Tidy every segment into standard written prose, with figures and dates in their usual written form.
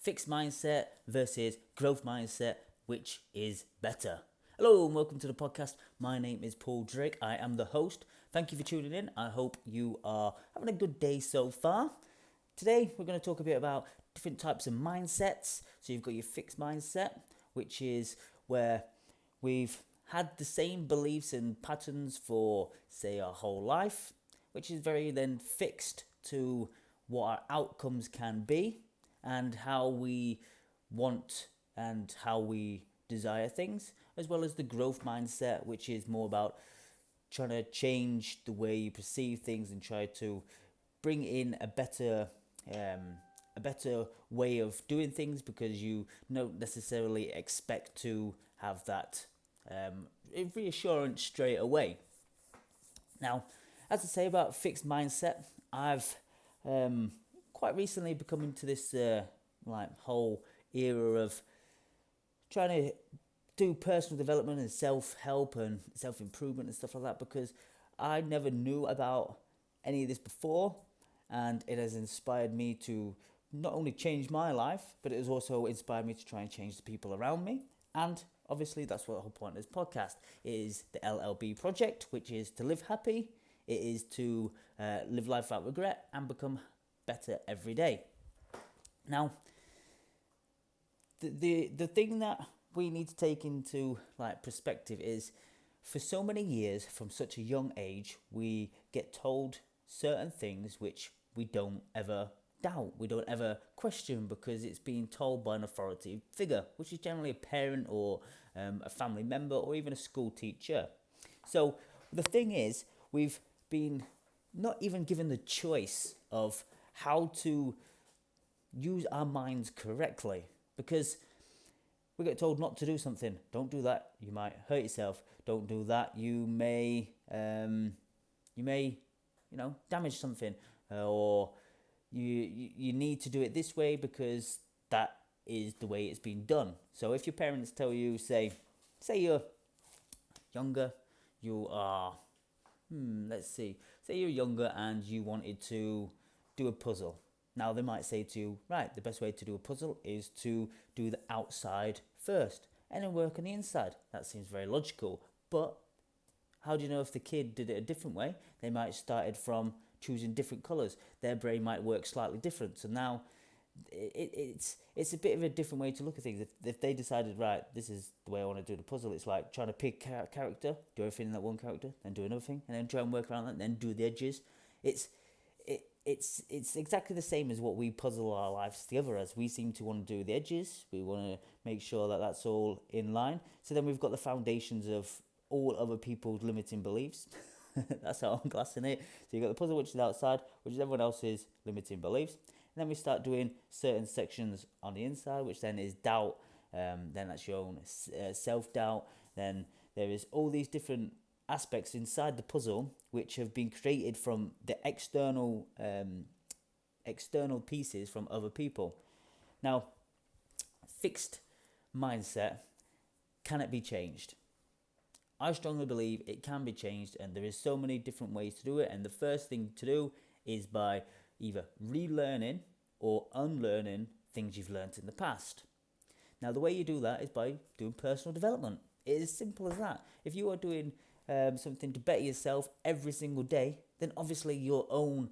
fixed mindset versus growth mindset, which is better? Hello and welcome to the podcast. My name is Paul Drake. I am the host. Thank you for tuning in. I hope you are having a good day so far. Today we're going to talk a bit about different types of mindsets. So you've got your fixed mindset, which is where we've had the same beliefs and patterns for, say, our whole life, which is very then fixed to what our outcomes can be and how we want and how we desire things, as well as the growth mindset, which is more about trying to change the way you perceive things and try to bring in a better way of doing things, because you don't necessarily expect to have that reassurance straight away. Now, as I say about fixed mindset, I've quite recently become into this whole era of trying to do personal development and self-help and self-improvement and stuff like that, because I never knew about any of this before, and it has inspired me to not only change my life, but it has also inspired me to try and change the people around me. And obviously that's what the whole point of this podcast is, the LLB Project, which is to live happy. It is to live life without regret and become better every day. Now, the thing that we need to take into perspective is, for so many years, from such a young age, we get told certain things which we don't ever doubt, we don't ever question, because it's being told by an authoritative figure, which is generally a parent or a family member or even a school teacher. So the thing is, we've been not even given the choice of how to use our minds correctly, because we get told not to do something. Don't do that, you might hurt yourself. Don't do that, you may damage something, or you need to do it this way because that is the way it's been done. So if your parents tell you, say you're younger, you are say you're younger and you wanted to do a puzzle. Now they might say to you, right, the best way to do a puzzle is to do the outside first and then work on the inside. That seems very logical, but how do you know if the kid did it a different way? They might have started from choosing different colours. Their brain might work slightly different. So now it's a bit of a different way to look at things. If they decided, right, this is the way I want to do the puzzle, it's like trying to pick character, do everything in that one character, then do another thing, and then try and work around that, then do the edges. It's exactly the same as what we puzzle our lives together as. We seem to want to do the edges. We want to make sure that that's all in line. So then we've got the foundations of all other people's limiting beliefs. That's how I'm classing it. So you've got the puzzle, which is outside, which is everyone else's limiting beliefs. And then we start doing certain sections on the inside, which then is doubt. Then that's your own self-doubt. Then there is all these different aspects inside the puzzle which have been created from the external pieces from other people. Now, fixed mindset, can it be changed? I strongly believe it can be changed, and there is so many different ways to do it. And the first thing to do is by either relearning or unlearning things you've learnt in the past. Now, the way you do that is by doing personal development. It is as simple as that. If you are doing something to better yourself every single day, then obviously your own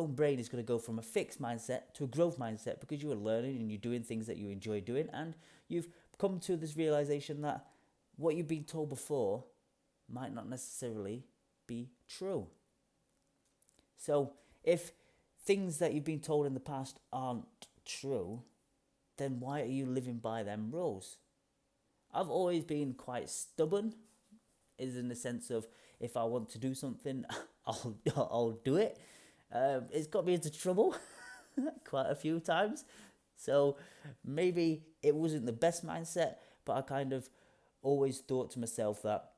brain is going to go from a fixed mindset to a growth mindset, because you are learning and you're doing things that you enjoy doing, and you've come to this realization that what you've been told before might not necessarily be true. So if things that you've been told in the past aren't true, then why are you living by them rules? I've always been quite stubborn, is in the sense of, if I want to do something, I'll do it. It's got me into trouble quite a few times. So maybe it wasn't the best mindset, but I kind of always thought to myself that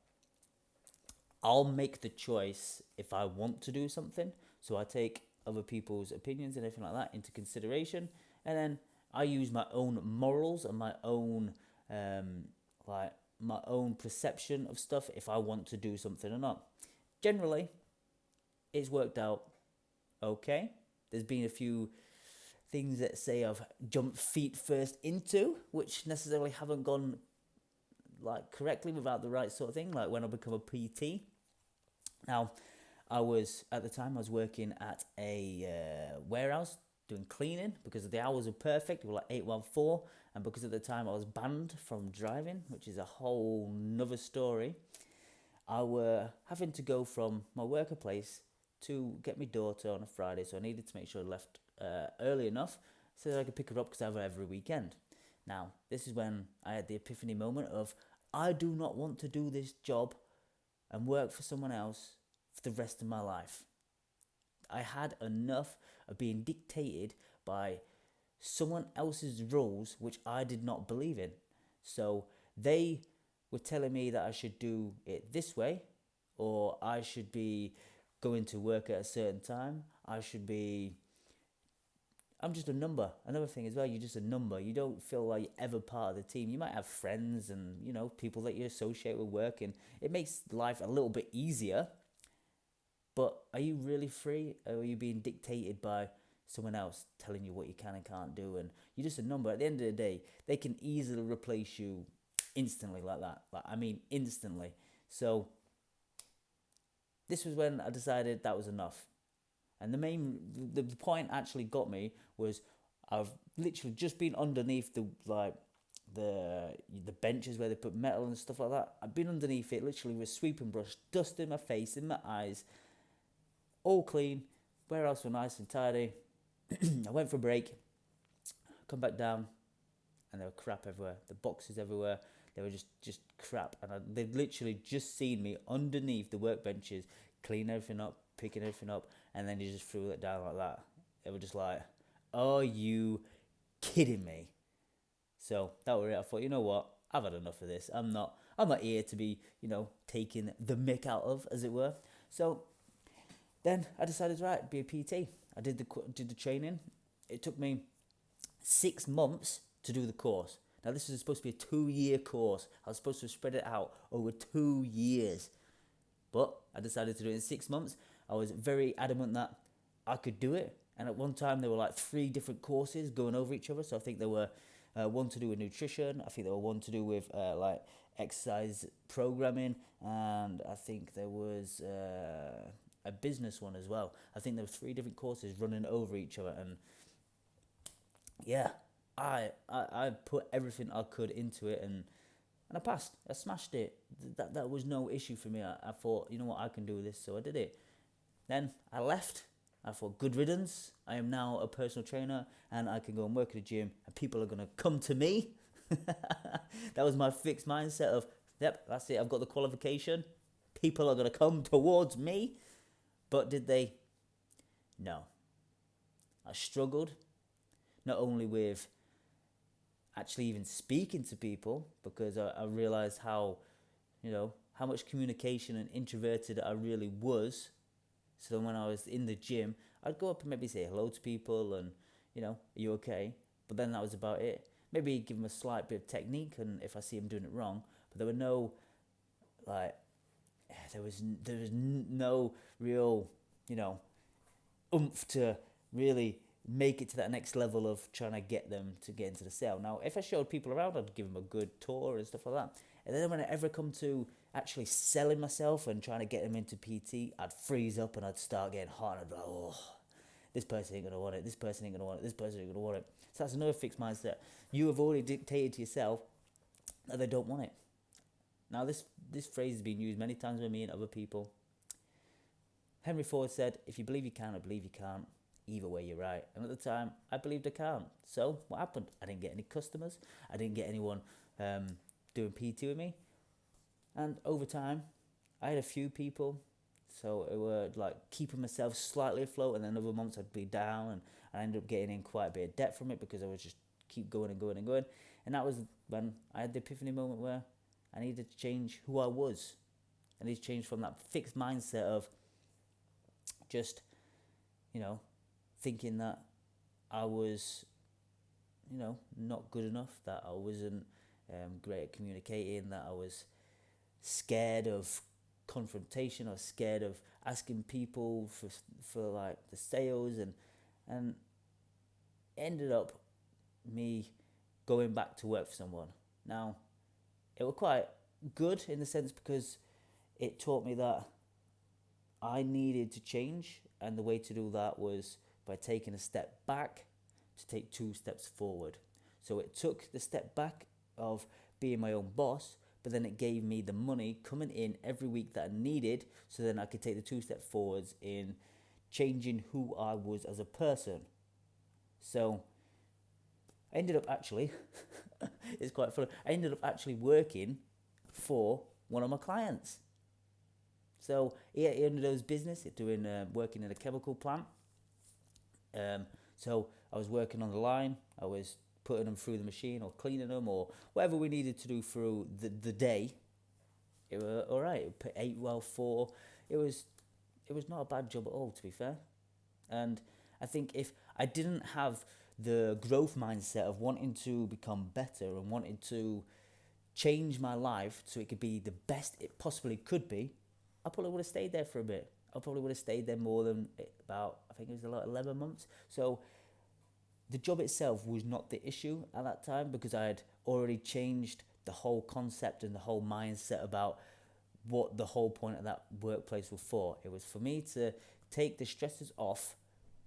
I'll make the choice if I want to do something. So I take other people's opinions and everything like that into consideration, and then I use my own morals and my own my own perception of stuff if I want to do something or not. Generally, it's worked out okay. There's been a few things that say I've jumped feet first into, which necessarily haven't gone like correctly without the right sort of thing, like when I become a PT. Now, I was working at a warehouse doing cleaning because the hours were perfect. They were like 814, and because at the time I was banned from driving, which is a whole nother story. I were having to go from my worker place to get my daughter on a Friday, so I needed to make sure I left early enough so that I could pick her up because I have her every weekend. Now, this is when I had the epiphany moment of, I do not want to do this job and work for someone else for the rest of my life. I had enough of being dictated by someone else's rules which I did not believe in. So they were telling me that I should do it this way, or I should be going to work at a certain time. I'm just a number. Another thing as well, you're just a number. You don't feel like you're ever part of the team. You might have friends and, people that you associate with work, and it makes life a little bit easier. But are you really free, or are you being dictated by someone else telling you what you can and can't do? And you're just a number. At the end of the day, they can easily replace you instantly like that. Instantly. So this was when I decided that was enough. And the point actually got me was I've literally just been underneath the benches where they put metal and stuff like that. I've been underneath it literally with a sweeping brush, dust in my face, in my eyes, all clean. Warehouse were nice and tidy. I went for a break, come back down, and there were crap everywhere. The boxes everywhere. They were just crap. And they'd literally just seen me underneath the workbenches, clean everything up, picking everything up, and then you just threw it down like that. They were just like, are you kidding me? So that was it. I thought, you know what? I've had enough of this. I'm not here to be, taking the mick out of, as it were. So then I decided, right, be a PT. I did the training. It took me 6 months to do the course. Now, this was supposed to be a 2-year course. I was supposed to spread it out over 2 years. But I decided to do it in 6 months. I was very adamant that I could do it. And at one time, there were like 3 different courses going over each other. So I think there were one to do with nutrition. I think there were one to do with like exercise programming. And I think there was a business one as well. I think there were 3 different courses running over each other. And yeah, I put everything I could into it, and I passed. I smashed it. That was no issue for me. I thought, you know what, I can do this, so I did it. Then I left. I thought, good riddance. I am now a personal trainer, and I can go and work at a gym, and people are going to come to me. That was my fixed mindset of, yep, that's it. I've got the qualification. People are going to come towards me. But did they? No. I struggled, not only with actually even speaking to people, because I realized how much communication and introverted I really was. So then when I was in the gym, I'd go up and maybe say hello to people and, are you okay? But then that was about it. Maybe give them a slight bit of technique, and if I see them doing it wrong. But there were no, there was no real, oomph to really make it to that next level of trying to get them to get into the sale. Now, if I showed people around, I'd give them a good tour and stuff like that. And then when I ever come to actually selling myself and trying to get them into PT, I'd freeze up and I'd start getting hot, and I'd be like, oh, this person ain't going to want it, this person ain't going to want it, this person ain't going to want it. So that's another fixed mindset. You have already dictated to yourself that they don't want it. Now, this phrase has been used many times by me and other people. Henry Ford said, if you believe you can, I believe you can't. Either way, you're right. And at the time, I believed I can't. So what happened? I didn't get any customers. I didn't get anyone doing PT with me. And over time, I had a few people. So it were like keeping myself slightly afloat. And then other months I'd be down. And I ended up getting in quite a bit of debt from it because I would just keep going and going and going. And that was when I had the epiphany moment where I needed to change who I was. I needed to change from that fixed mindset of just, thinking that I was, not good enough, that I wasn't great at communicating, that I was scared of confrontation, I was scared of asking people for like the sales, and ended up me going back to work for someone. Now, it was quite good in the sense because it taught me that I needed to change, and the way to do that was by taking a step back to take 2 steps forward. So it took the step back of being my own boss, but then it gave me the money coming in every week that I needed, so then I could take the 2 steps forwards in changing who I was as a person. So I ended up actually, it's quite funny, I ended up actually working for one of my clients. So he owned his business, doing working in a chemical plant. So I was working on the line, I was putting them through the machine or cleaning them or whatever we needed to do through the day. It was all right. It put 8, 4. It was not a bad job at all, to be fair. And I think if I didn't have the growth mindset of wanting to become better and wanting to change my life so it could be the best it possibly could be, I probably would have stayed there for a bit. I probably would have stayed there more than about, I think it was about 11 months. So the job itself was not the issue at that time because I had already changed the whole concept and the whole mindset about what the whole point of that workplace was for. It was for me to take the stresses off,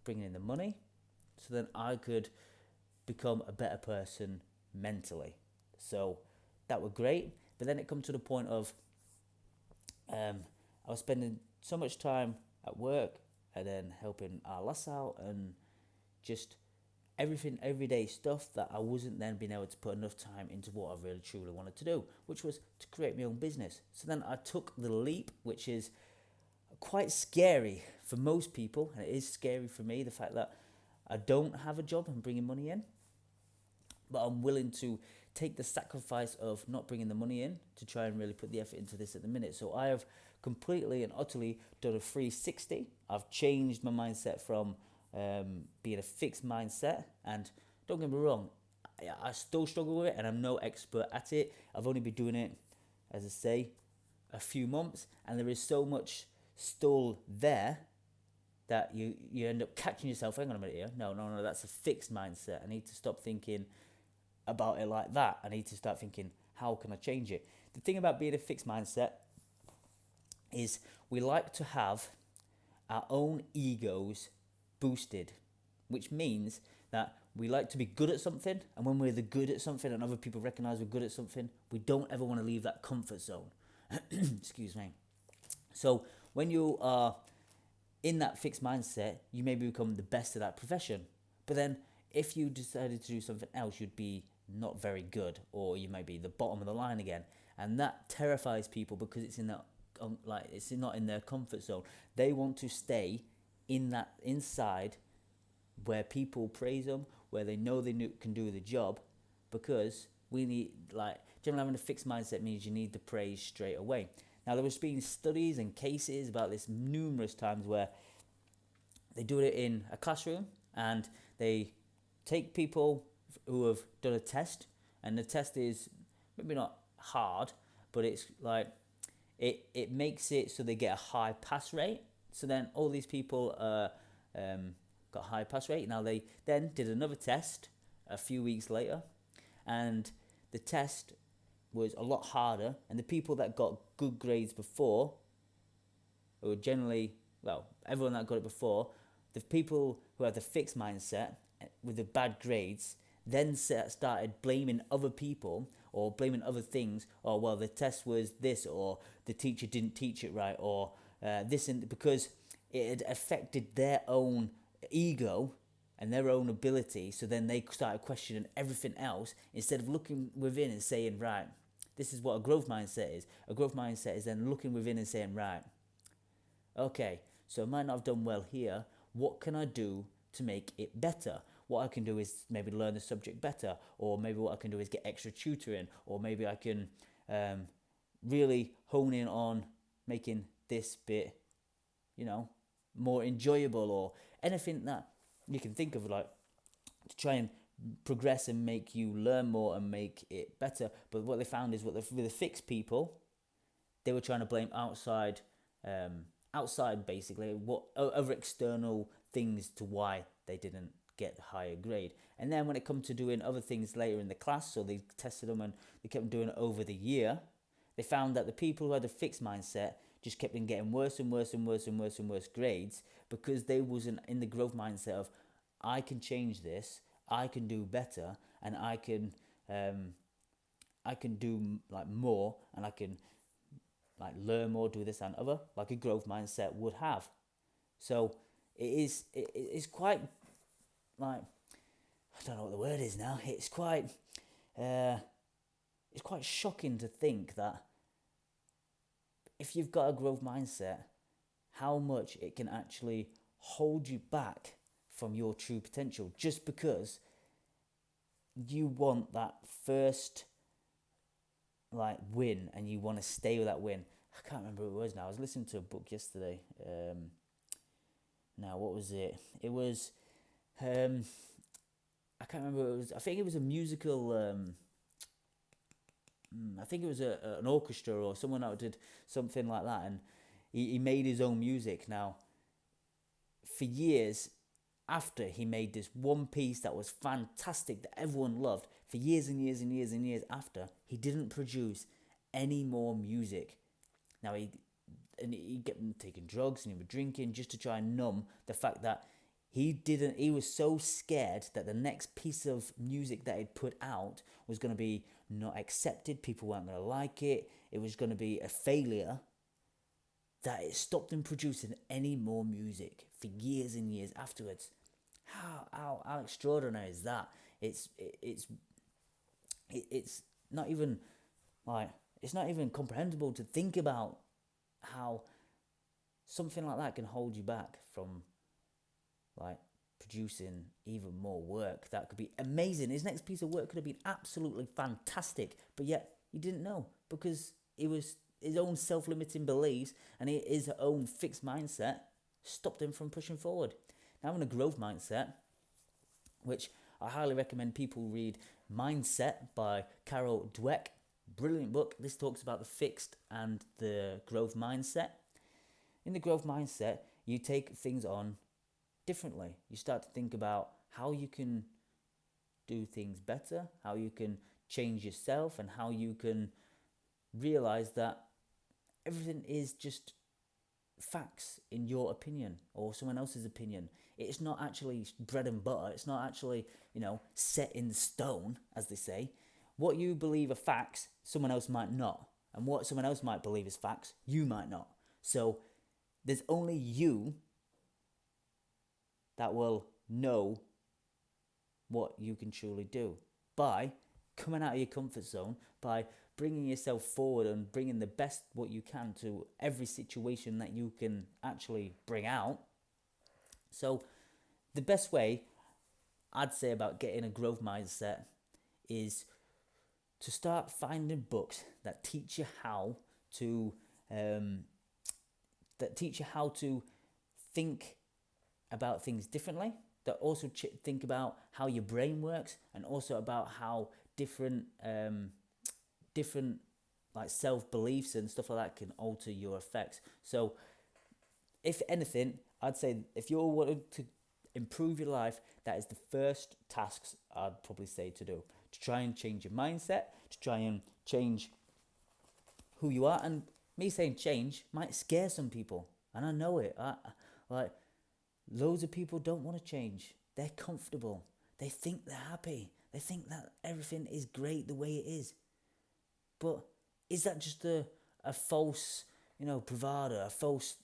bringing in the money, so then I could become a better person mentally. So that was great. But then it come to the point of I was spending so much time at work and then helping our lass out and just everything, everyday stuff that I wasn't then being able to put enough time into what I really truly wanted to do, which was to create my own business. So then I took the leap, which is quite scary for most people, and it is scary for me, the fact that I don't have a job and bringing money in, but I'm willing to take the sacrifice of not bringing the money in to try and really put the effort into this at the minute. So I have completely and utterly done a 360. I've changed my mindset from being a fixed mindset, and don't get me wrong, I still struggle with it and I'm no expert at it. I've only been doing it, as I say, a few months, and there is so much still there that you end up catching yourself, hang on a minute here, no, that's a fixed mindset. I need to stop thinking about it like that. I need to start thinking, how can I change it? The thing about being a fixed mindset is we like to have our own egos boosted, which means that we like to be good at something, and when we're the good at something and other people recognize we're good at something, we don't ever want to leave that comfort zone. Excuse me. So when you are in that fixed mindset, you maybe become the best at that profession, but then if you decided to do something else, you'd be not very good, or you might be the bottom of the line again, and that terrifies people because it's in that it's not in their comfort zone. They want to stay in that inside where people praise them, where they know they can do the job, because we need, generally having a fixed mindset means you need the praise straight away. Now, there has been studies and cases about this numerous times where they do it in a classroom and they take people who have done a test, and the test is maybe not hard, but it's like it makes it so they get a high pass rate. So then all these people got a high pass rate. Now they then did another test a few weeks later, and the test was a lot harder, and the people that got good grades before, who were generally, everyone that got it before, the people who had the fixed mindset with the bad grades then started blaming other people or blaming other things. Or, well, the test was this, or the teacher didn't teach it right, or this, and because it had affected their own ego and their own ability. So then they started questioning everything else instead of looking within and saying, right, this is what a growth mindset is. A growth mindset is then looking within and saying, right, okay, so I might not have done well here. What can I do to make it better? What I can do is maybe learn the subject better, or maybe what I can do is get extra tutoring, or maybe I can really hone in on making this bit, more enjoyable, or anything that you can think of, to try and progress and make you learn more and make it better. But what they found is with the fixed people, they were trying to blame outside basically, what other external things to why they didn't get a higher grade. And then when it come to doing other things later in the class, so they tested them and they kept doing it over the year, they found that the people who had a fixed mindset just kept on getting worse and worse and worse and worse and worse grades, because they wasn't in the growth mindset of, I can change this, I can do better, and I can do like more, and I can like learn more, do this and other, like a growth mindset would have. So it's quite like, I don't know what the word is now. It's quite shocking to think that if you've got a growth mindset, how much it can actually hold you back from your true potential, just because you want that first like win and you want to stay with that win. I can't remember what it was now. I was listening to a book yesterday. Now what was it? It was I can't remember what it was. I think it was a musical. I think it was an orchestra or someone that did something like that, and he made his own music. Now, for years after he made this one piece that was fantastic, that everyone loved, for years and years and years and years after, he didn't produce any more music. Now, he kept taking drugs and he was drinking just to try and numb the fact that he was so scared that the next piece of music that he'd put out was going to be not accepted, people weren't going to like it, it was going to be a failure, that it stopped him producing any more music for years and years afterwards. How extraordinary is that? It's not even like, it's not even comprehensible to think about how something like that can hold you back from like producing even more work that could be amazing. His next piece of work could have been absolutely fantastic, but yet he didn't know, because it was his own self-limiting beliefs and his own fixed mindset stopped him from pushing forward. Now, in a growth mindset, which I highly recommend people read, Mindset by Carol Dweck, brilliant book. This talks about the fixed and the growth mindset. In the growth mindset, you take things on differently. You start to think about how you can do things better, how you can change yourself, and how you can realize that everything is just facts in your opinion or someone else's opinion. It's not actually bread and butter. It's not actually, set in stone, as they say. What you believe are facts, someone else might not. And what someone else might believe is facts, you might not. So there's only you that will know what you can truly do by coming out of your comfort zone, by bringing yourself forward and bringing the best what you can to every situation that you can actually bring out. So the best way I'd say about getting a growth mindset is to start finding books that teach you how to think about things differently, that also think about how your brain works, and also about how different like self-beliefs and stuff like that can alter your effects. So if anything, I'd say if you're wanting to improve your life, that is the first tasks I'd probably say to do, to try and change your mindset, to try and change who you are. And me saying change might scare some people, and I know it. Like, loads of people don't want to change. They're comfortable. They think they're happy. They think that everything is great the way it is. But is that just a false, bravado, a false,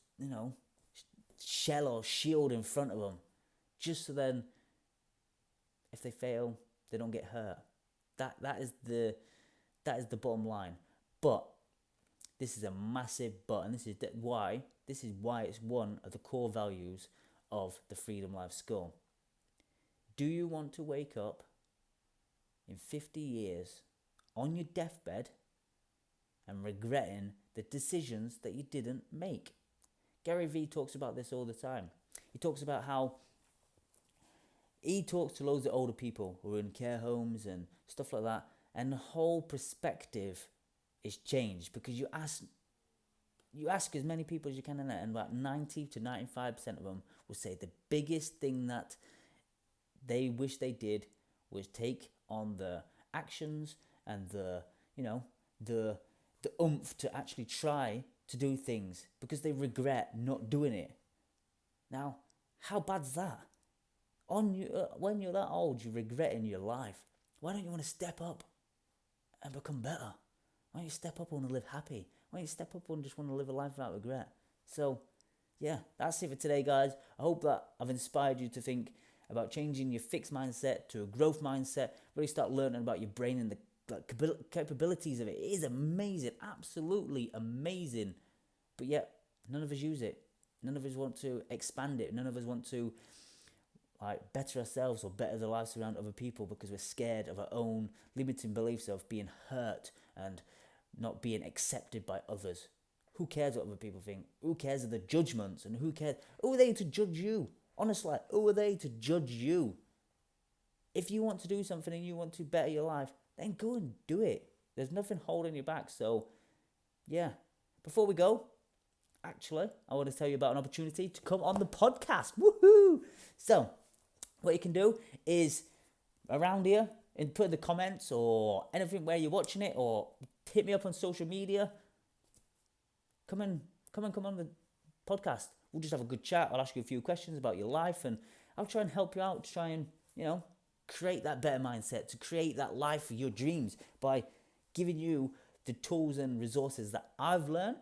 shell or shield in front of them, just so then if they fail, they don't get hurt? That is the bottom line. But this is a massive but, and this is why it's one of the core values of the Freedom Life School. Do you want to wake up in 50 years on your deathbed and regretting the decisions that you didn't make? Gary Vee talks about this all the time. He talks about how he talks to loads of older people who are in care homes and stuff like that, and the whole perspective is changed, because you ask as many people as you can, and about 90 to 95% of them will say the biggest thing that they wish they did was take on the actions and the oomph to actually try to do things because they regret not doing it. Now, how bad's that? When you're that old, you regret in your life. Why don't you want to step up and become better? Why don't you step up and want to live happy? Why don't you step up and just want to live a life without regret? So, yeah, that's it for today, guys. I hope that I've inspired you to think about changing your fixed mindset to a growth mindset. Really start learning about your brain and the capabilities of it. It is amazing, absolutely amazing. But yet, none of us use it. None of us want to expand it. None of us want to better ourselves or better the lives around other people because we're scared of our own limiting beliefs of being hurt and not being accepted by others. Who cares what other people think? Who cares of the judgments? And who cares? Who are they to judge you? Honestly, who are they to judge you? If you want to do something and you want to better your life, then go and do it. There's nothing holding you back. So, yeah. Before we go, actually, I want to tell you about an opportunity to come on the podcast. Woohoo! So, what you can do is around here and put in the comments or anything where you're watching it, or hit me up on social media. Come on the podcast. We'll just have a good chat. I'll ask you a few questions about your life and I'll try and help you out to try and, create that better mindset, to create that life of your dreams by giving you the tools and resources that I've learned.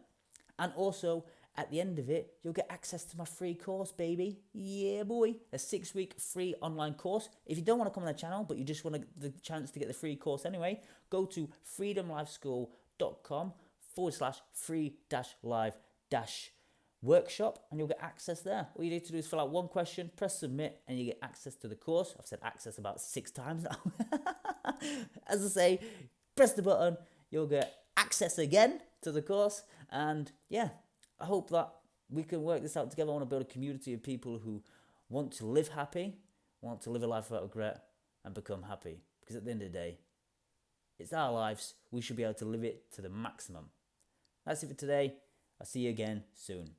And also, at the end of it, you'll get access to my free course, baby. Yeah, boy. A 6-week free online course. If you don't want to come on the channel, but you just want the chance to get the free course anyway, go to freedomlifeschool.com/free-live-workshop and you'll get access there. All you need to do is fill out one question, press submit, and you get access to the course. I've said access about 6 times now. As I say, press the button, you'll get access again to the course. And yeah, I hope that we can work this out together. I want to build a community of people who want to live happy, want to live a life without regret, and become happy. Because at the end of the day, it's our lives. We should be able to live it to the maximum. That's it for today. I'll see you again soon.